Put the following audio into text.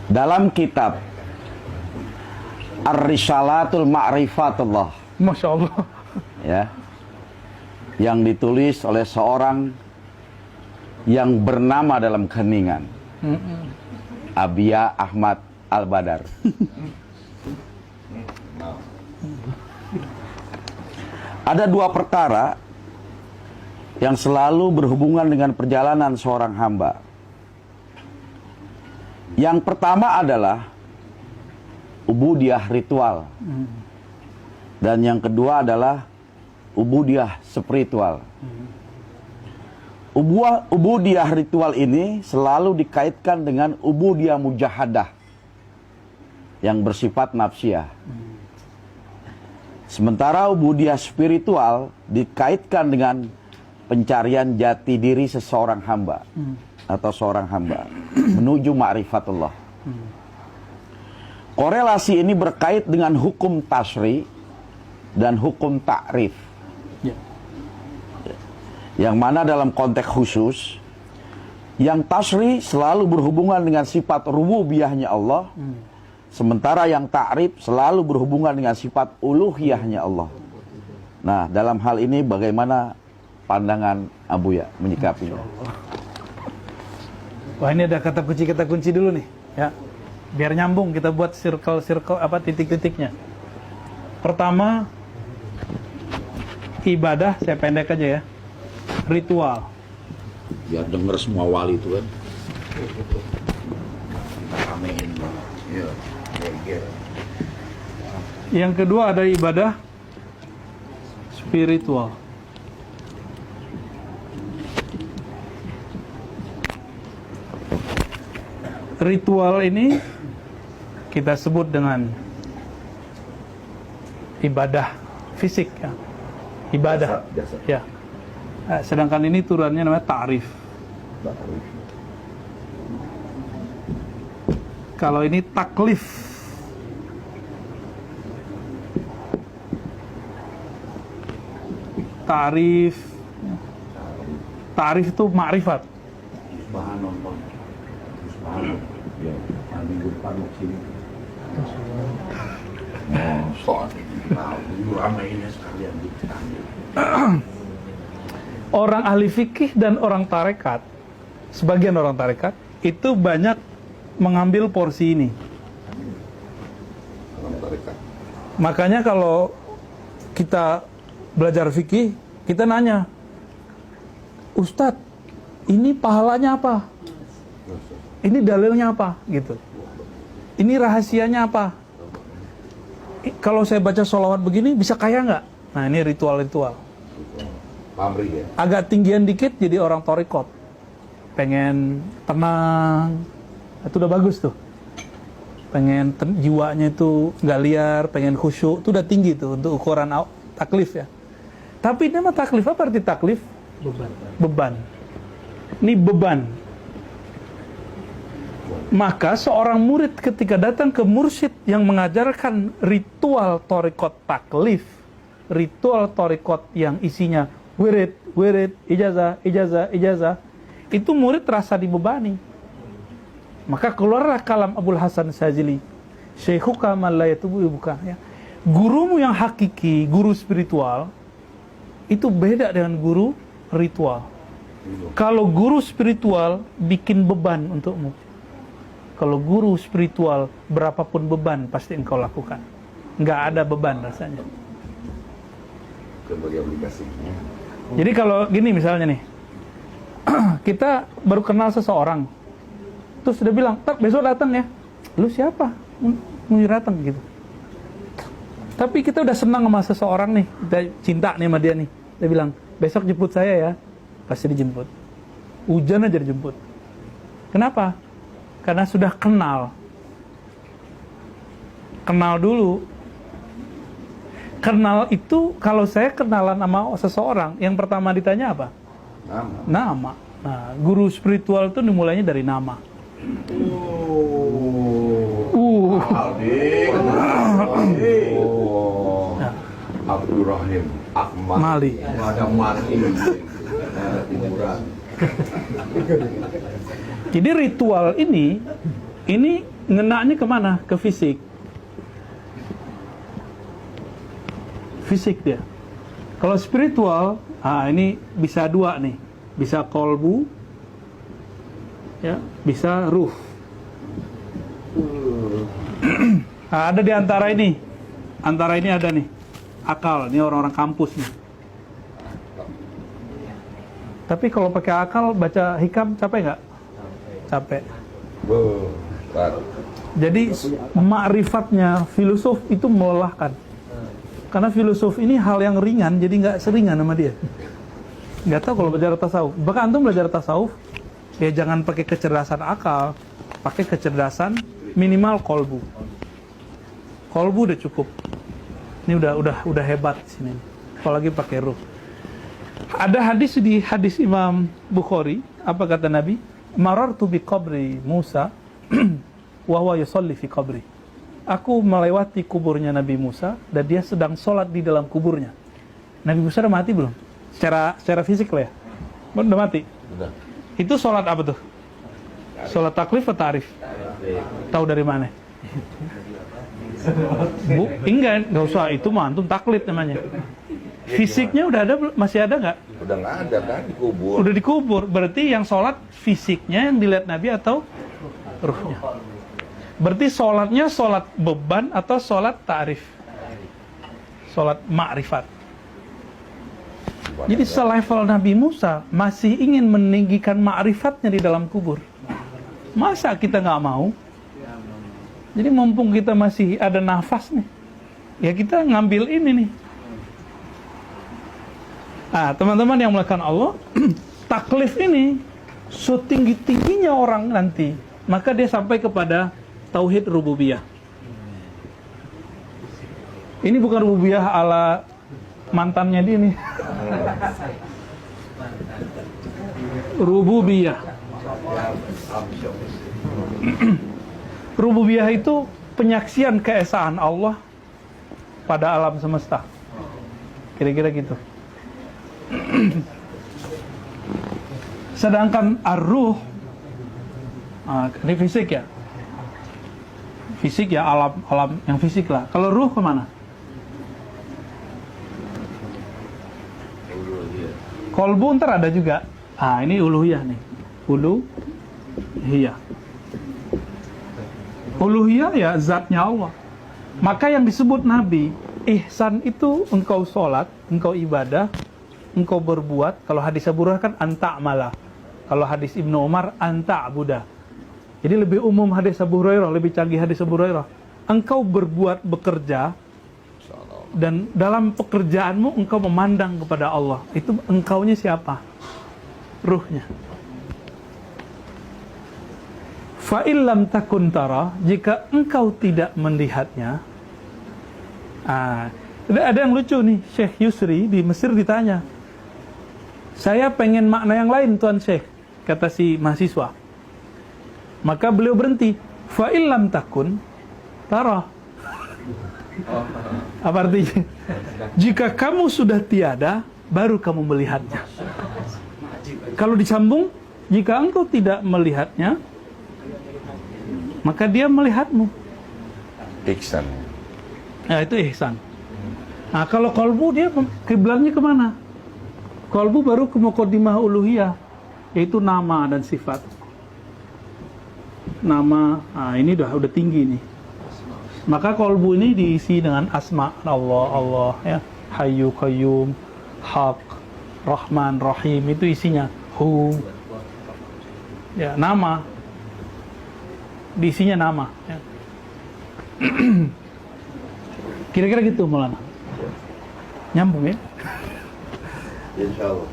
dalam kitab Ar-Risalatul Ma'rifatullah, Masya Allah, ya, yang ditulis oleh seorang yang bernama dalam keheningan, Abiyah Ahmad Al-Badar. Ada dua perkara yang selalu berhubungan dengan perjalanan seorang hamba. Yang pertama adalah ubudiyah ritual, dan yang kedua adalah ubudiyah spiritual. Ubudiyah ritual ini selalu dikaitkan dengan ubudiyah mujahadah yang bersifat nafsiyah. Sementara ubudiyah spiritual dikaitkan dengan pencarian jati diri seseorang hamba atau seorang hamba menuju ma'rifatullah. Korelasi ini berkait dengan hukum tasri dan hukum ta'rif. Yang mana dalam konteks khusus, yang tasri selalu berhubungan dengan sifat rububiyahnya Allah, sementara yang ta'rif selalu berhubungan dengan sifat uluhiyahnya Allah. Nah, dalam hal ini bagaimana pandangan Abuya menyikapinya? Wah, ini ada kata kunci dulu nih, ya. Biar nyambung, kita buat circle apa, titik-titiknya. Pertama, ibadah, saya pendek aja ya. Ritual. Biar denger semua wali itu kan. Amin. Ya, ya. Yang kedua ada ibadah spiritual. Ritual ini kita sebut dengan ibadah fisik, ya. Ibadah, Biasa. ya. Sedangkan ini turunannya namanya ta'rif. Kalau ini taklif. Ta'rif. Ta'rif itu ma'rifat. Bahan nonton. Ya, minggu depan mau sini. Soal ini ramainya sekalian diambil. Orang ahli fikih dan orang tarekat, sebagian orang tarekat itu banyak mengambil porsi ini. Makanya kalau kita belajar fikih, kita nanya, Ustadz, ini pahalanya apa? Ini dalilnya apa? Gitu. Ini rahasianya apa? Kalau saya baca sholawat begini, bisa kaya nggak? Nah, ini ritual-ritual. Pamrih ya. Agak tinggian dikit jadi orang torikot. Pengen tenang, itu udah bagus tuh. Pengen jiwanya itu nggak liar, pengen khusyuk, itu udah tinggi tuh untuk ukuran taklif ya. Tapi nama taklif, apa arti taklif? Beban. Ini beban. Maka seorang murid ketika datang ke mursyid yang mengajarkan ritual torikot taklif, ritual torikot yang isinya wirid, ijazah, itu murid terasa dibebani. Maka keluarlah kalam Abul Hasan Syadzili, Syaikhuka man la yatubu ibuka, ya. Gurumu yang hakiki, guru spiritual, itu beda dengan guru ritual. Kalau guru spiritual bikin beban untukmu. Kalau guru spiritual, berapapun beban pasti engkau lakukan. Nggak ada beban rasanya. Jadi kalau gini misalnya nih, kita baru kenal seseorang, terus dia bilang, "Tak, besok datang ya." Lu siapa? Mau datang gitu. Tapi kita udah senang sama seseorang nih, kita cinta nih sama dia nih. Dia bilang, "Besok jemput saya ya." Pasti dijemput. Hujan aja dijemput. Kenapa? Karena sudah kenal. Kenal dulu. Kenal itu, kalau saya kenalan sama seseorang, yang pertama ditanya apa? Nama. Nah, guru spiritual itu dimulainya dari nama. Abdurrahim Ahmad Mali. Ada mati. Jadi ritual ini ngenaknya kemana? Ke fisik. Fisik dia. Kalau spiritual, ini bisa dua nih. Bisa kolbu, ya, bisa ruh. Ada di antara ini. Antara ini ada nih. Akal, ini orang-orang kampus nih. Tapi kalau pakai akal baca hikam capek nggak? Capek. Jadi ma'rifatnya filosof itu melelahkan. Karena filosof ini hal yang ringan, jadi nggak seringan sama dia. Nggak tahu kalau belajar tasawuf. Bahkan antum belajar tasawuf, ya jangan pakai kecerdasan akal, pakai kecerdasan minimal kolbu. Kolbu udah cukup. Ini udah hebat di sini. Apalagi pakai ruh. Ada hadis di hadis Imam Bukhari, apa kata Nabi? Marartu bi qabri Musa wa huwa yusalli fi qabri. Aku melewati kuburnya Nabi Musa dan dia sedang sholat di dalam kuburnya. Nabi Musa udah mati belum? Secara fisik lah ya. Udah mati? Udah. Itu sholat apa tuh? Sholat taklif atau ta'rif? Tahu dari mana? Enggak usah, itu mah antum taklid namanya. Fisiknya udah ada, masih ada nggak? Udah nggak ada kan, dikubur. Udah dikubur, berarti yang sholat fisiknya yang dilihat Nabi atau ruhnya? Berarti sholatnya sholat beban atau sholat ta'rif? Sholat ma'rifat. Jadi selevel Nabi Musa masih ingin meninggikan ma'rifatnya di dalam kubur. Masa kita nggak mau? Jadi mumpung kita masih ada nafas nih, ya kita ngambil ini nih. Teman-teman yang melakukan Allah, taklif ini setinggi-tingginya orang nanti, maka dia sampai kepada tauhid rububiyah. Ini bukan rububiyah ala mantannya dia nih. Rububiyah. Rububiyah itu penyaksian keesaan Allah pada alam semesta. Kira-kira gitu. Sedangkan ar-ruh, ini fisik ya. Fisik ya, alam yang fisik lah. Kalau ruh kemana? Kolbu ntar ada juga. Ini uluhiyah nih. Uluhiyah. Uluhiyah ya zatnya Allah. Maka yang disebut Nabi, ihsan itu engkau sholat, engkau ibadah, engkau berbuat. Kalau hadis Abu Hurairah kan anta'mala. Kalau hadis Ibnu Umar anta'budah. Jadi lebih umum hadis Abu Hurairah, lebih canggih hadis Abu Hurairah. Engkau berbuat, bekerja, dan dalam pekerjaanmu engkau memandang kepada Allah. Itu engkaunya siapa? Ruhnya. Fa'illam takun tara, jika engkau tidak melihatnya. Ada yang lucu nih, Syekh Yusri di Mesir ditanya, saya pengen makna yang lain Tuan Syekh, kata si mahasiswa. Maka beliau berhenti, fa'illam takun tara. Apa artinya? Jika kamu sudah tiada, baru kamu melihatnya. Kalau disambung, jika engkau tidak melihatnya, maka dia melihatmu. Ihsan. Itu ihsan. Kalau kolbu dia kiblatnya kemana? Kolbu baru ke muqaddimah uluhiyah, yaitu nama dan sifat. Nama, ini udah tinggi nih. Maka kolbu ini diisi dengan asma Allah ya, Hayyu Qayyum, Haq, Rahman, Rahim, itu isinya. Ya, nama. Diisinya nama ya. Kira-kira gitu Maulana. Nyambung ya? Insyaallah.